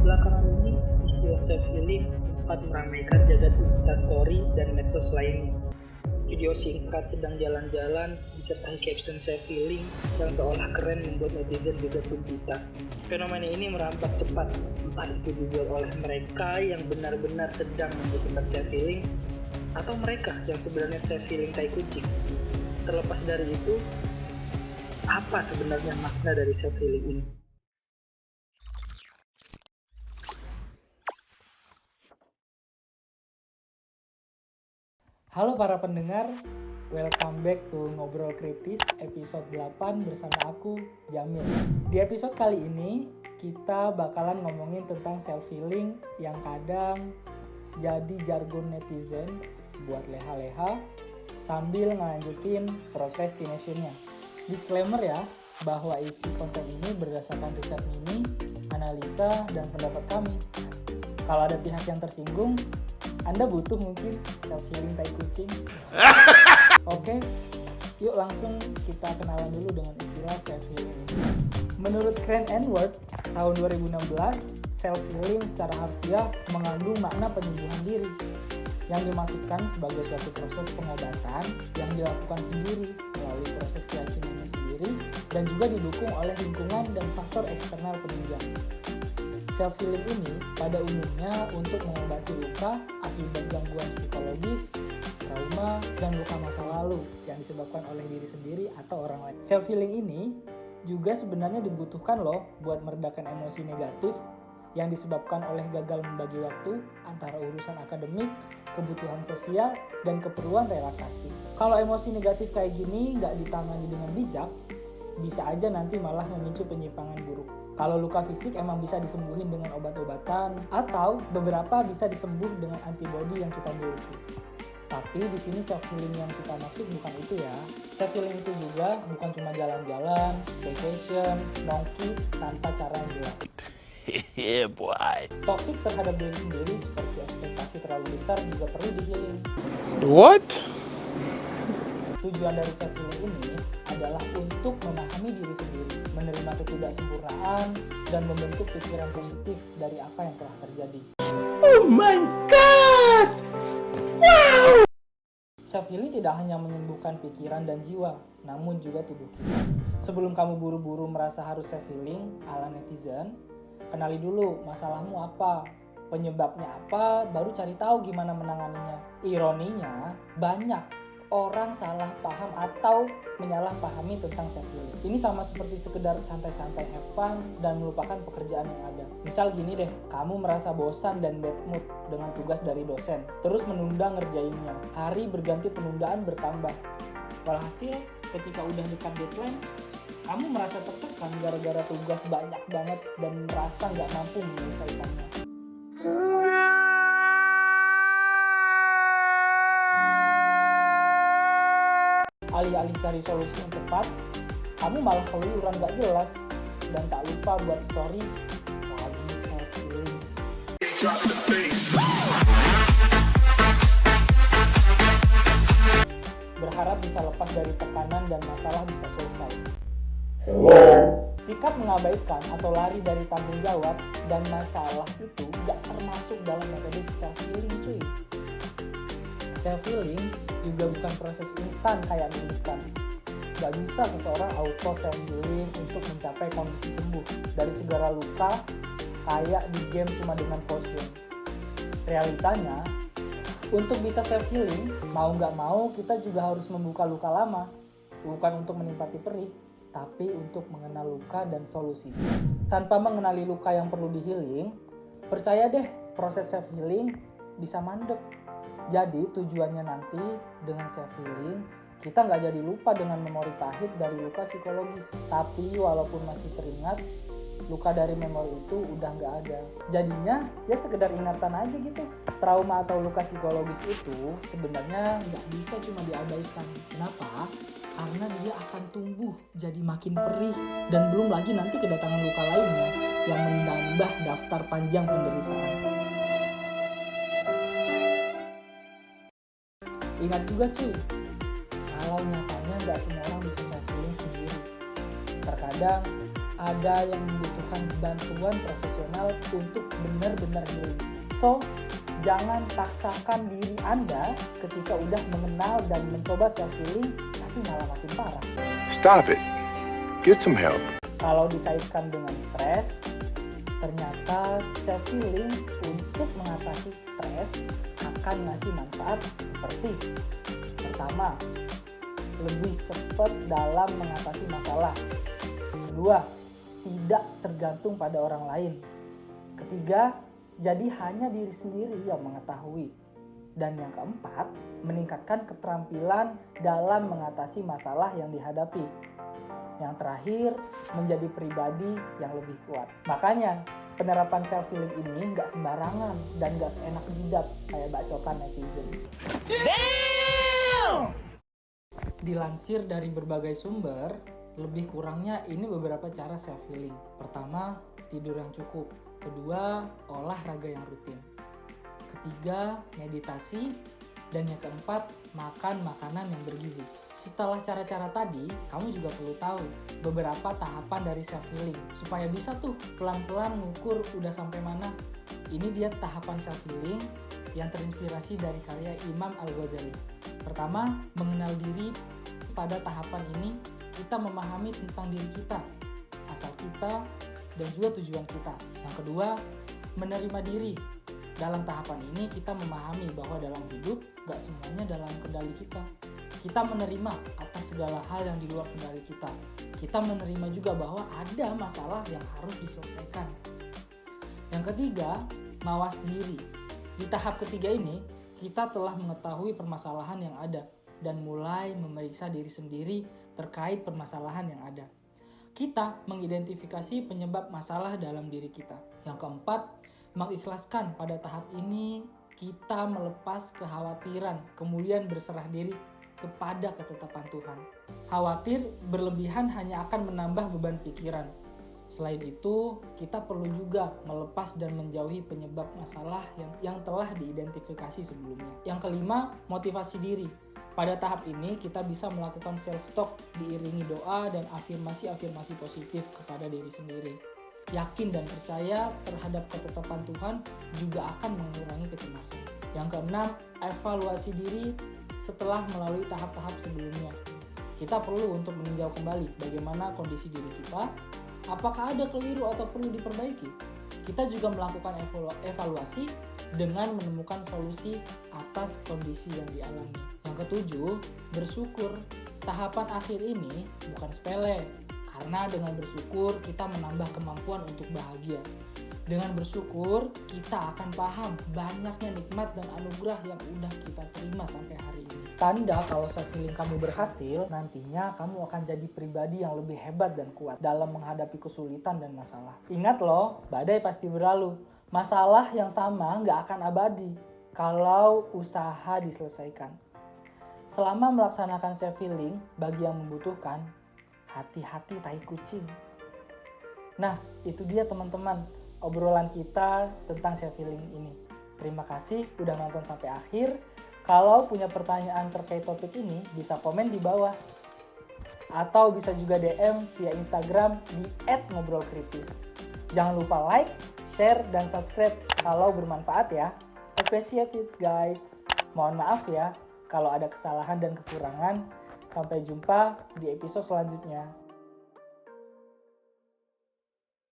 Belakangan ini, istilah self-healing sempat meramaikan jagat Instastory dan medsos lainnya. Video singkat sedang jalan-jalan disertai caption self-healing yang seolah keren membuat netizen juga tuntutan. Fenomena ini merambat cepat, entah itu dibuat oleh mereka yang benar-benar sedang membutuhkan self-healing atau mereka yang sebenarnya self-healing tai kucing. Terlepas dari itu, apa sebenarnya makna dari self-healing ini? Halo para pendengar, welcome back to Ngobrol Kritis episode 8 bersama aku, Jamil. Di episode kali ini, kita bakalan ngomongin tentang self-healing yang kadang jadi jargon netizen buat leha-leha sambil ngelanjutin procrastination-nya. Disclaimer ya, bahwa isi konten ini berdasarkan riset mini, analisa, dan pendapat kami. Kalau ada pihak yang tersinggung, Anda butuh mungkin self-healing tai kucing. Oke, yuk langsung kita kenalan dulu dengan istilah self-healing ini. Menurut Crane and Ward, tahun 2016, self-healing secara harfiah mengandung makna penyembuhan diri yang dimaksudkan sebagai suatu proses pengobatan yang dilakukan sendiri melalui proses keyakinannya sendiri dan juga didukung oleh lingkungan dan faktor eksternal penunjang. Self-healing ini pada umumnya untuk mengobati luka akibat gangguan psikologis, trauma, dan luka masa lalu yang disebabkan oleh diri sendiri atau orang lain. Self-healing ini juga sebenarnya dibutuhkan loh buat meredakan emosi negatif yang disebabkan oleh gagal membagi waktu antara urusan akademik, kebutuhan sosial, dan keperluan relaksasi. Kalau emosi negatif kayak gini nggak ditangani dengan bijak, bisa aja nanti malah memicu penyimpangan buruk. Kalau luka fisik emang bisa disembuhin dengan obat-obatan atau beberapa bisa disembuh dengan antibodi yang kita miliki. Tapi di sini self healing yang kita maksud bukan itu ya. Self healing itu juga bukan cuma jalan-jalan, vacation, nongki tanpa cara yang jelas. Yeah, boy. Toksik terhadap diri sendiri seperti ekspektasi terlalu besar juga perlu di-healing. What? Tujuan dari self healing ini adalah untuk memahami diri sendiri, menerima ketidaksempurnaan, dan membentuk pikiran positif dari apa yang telah terjadi. Oh my god! Wow! Self healing tidak hanya menyembuhkan pikiran dan jiwa, namun juga tubuh kita. Sebelum kamu buru-buru merasa harus self healing ala netizen, kenali dulu masalahmu apa, penyebabnya apa, baru cari tahu gimana menanganinya. Ironinya, banyak orang salah paham atau menyalahpahami tentang self healing. Ini sama seperti sekedar santai-santai have fun dan melupakan pekerjaan yang ada. Misal gini deh, kamu merasa bosan dan bad mood dengan tugas dari dosen, terus menunda ngerjainnya. Hari berganti penundaan bertambah. Walhasil, ketika udah dekat deadline, kamu merasa tertekan gara-gara tugas banyak banget dan merasa nggak mampu menyelesaikannya. Alih-alih cari solusi yang tepat, kamu malah keluyuran gak jelas dan tak lupa buat story lagi self-healing. Berharap bisa lepas dari tekanan dan masalah bisa selesai. Sikap mengabaikan atau lari dari tanggung jawab dan masalah itu gak termasuk dalam metode self-healing cuy. Self-healing juga bukan proses instan kayak mie instan. Gak bisa seseorang auto self-healing untuk mencapai kondisi sembuh dari segala luka kayak di game cuma dengan potion. Realitanya, untuk bisa self-healing, mau gak mau kita juga harus membuka luka lama. Bukan untuk menikmati perih, tapi untuk mengenal luka dan solusi. Tanpa mengenali luka yang perlu di-healing, percaya deh proses self-healing bisa mandek. Jadi tujuannya nanti dengan self-healing, kita nggak jadi lupa dengan memori pahit dari luka psikologis. Tapi walaupun masih teringat, luka dari memori itu udah nggak ada. Jadinya ya sekedar ingatan aja gitu. Trauma atau luka psikologis itu sebenarnya nggak bisa cuma diabaikan. Kenapa? Karena dia akan tumbuh jadi makin perih. Dan belum lagi nanti kedatangan luka lainnya yang menambah daftar panjang penderitaan. Ingat juga cuy, kalau nyatanya gak semua orang bisa self-healing sendiri. Terkadang ada yang membutuhkan bantuan profesional untuk benar-benar healing. So, jangan paksakan diri Anda ketika udah mengenal dan mencoba self-healing tapi malah makin parah. Stop it. Get some help. Kalau dikaitkan dengan stres, ternyata self-healing untuk mengatasi stres akan ngasih manfaat seperti: pertama, lebih cepat dalam mengatasi masalah. Kedua, tidak tergantung pada orang lain. Ketiga, jadi hanya diri sendiri yang mengetahui. Dan yang keempat, meningkatkan keterampilan dalam mengatasi masalah yang dihadapi. Yang terakhir, menjadi pribadi yang lebih kuat. Makanya, penerapan self-healing ini nggak sembarangan dan nggak seenak jidat kayak bacotan netizen. Dilansir dari berbagai sumber, lebih kurangnya ini beberapa cara self-healing. Pertama, tidur yang cukup. Kedua, olahraga yang rutin. Ketiga, meditasi. Dan yang keempat, makan makanan yang bergizi. Setelah cara-cara tadi, kamu juga perlu tahu beberapa tahapan dari self-healing supaya bisa tuh pelan-pelan ngukur udah sampai mana. Ini dia tahapan self-healing yang terinspirasi dari karya Imam Al-Ghazali. Pertama, mengenal diri. Pada tahapan ini, kita memahami tentang diri kita, asal kita, dan juga tujuan kita. Yang kedua, menerima diri. Dalam tahapan ini kita memahami bahwa dalam hidup gak semuanya dalam kendali kita. Kita menerima atas segala hal yang di luar kendali kita. Kita menerima juga bahwa ada masalah yang harus diselesaikan. Yang ketiga, mawas diri. Di tahap ketiga ini, kita telah mengetahui permasalahan yang ada dan mulai memeriksa diri sendiri terkait permasalahan yang ada. Kita mengidentifikasi penyebab masalah dalam diri kita. Yang keempat, mengikhlaskan. Pada tahap ini kita melepas kekhawatiran, kemudian berserah diri kepada ketetapan Tuhan. Khawatir berlebihan hanya akan menambah beban pikiran. Selain itu, kita perlu juga melepas dan menjauhi penyebab masalah yang telah diidentifikasi sebelumnya. Yang kelima, motivasi diri. Pada tahap ini kita bisa melakukan self-talk diiringi doa dan afirmasi-afirmasi positif kepada diri sendiri. Yakin dan percaya terhadap ketetapan Tuhan juga akan mengurangi kecemasan. Yang keenam, evaluasi diri setelah melalui tahap-tahap sebelumnya. Kita perlu untuk meninjau kembali bagaimana kondisi diri kita, apakah ada keliru atau perlu diperbaiki. Kita juga melakukan evaluasi dengan menemukan solusi atas kondisi yang dialami. Yang ketujuh, bersyukur. Tahapan akhir ini bukan sepele, karena dengan bersyukur kita menambah kemampuan untuk bahagia. Dengan bersyukur kita akan paham banyaknya nikmat dan anugerah yang udah kita terima sampai hari ini. Tanda kalau self-healing kamu berhasil, nantinya kamu akan jadi pribadi yang lebih hebat dan kuat dalam menghadapi kesulitan dan masalah. Ingat loh, badai pasti berlalu. Masalah yang sama nggak akan abadi kalau usaha diselesaikan. Selama melaksanakan self-healing, bagi yang membutuhkan, hati-hati tai kucing. Nah, itu dia teman-teman obrolan kita tentang self-healing ini. Terima kasih udah nonton sampai akhir. Kalau punya pertanyaan terkait topik ini, bisa komen di bawah. Atau bisa juga DM via Instagram di @ngobrolkritis. Jangan lupa like, share, dan subscribe kalau bermanfaat ya. Appreciate it guys. Mohon maaf ya kalau ada kesalahan dan kekurangan. Sampai jumpa di episode selanjutnya.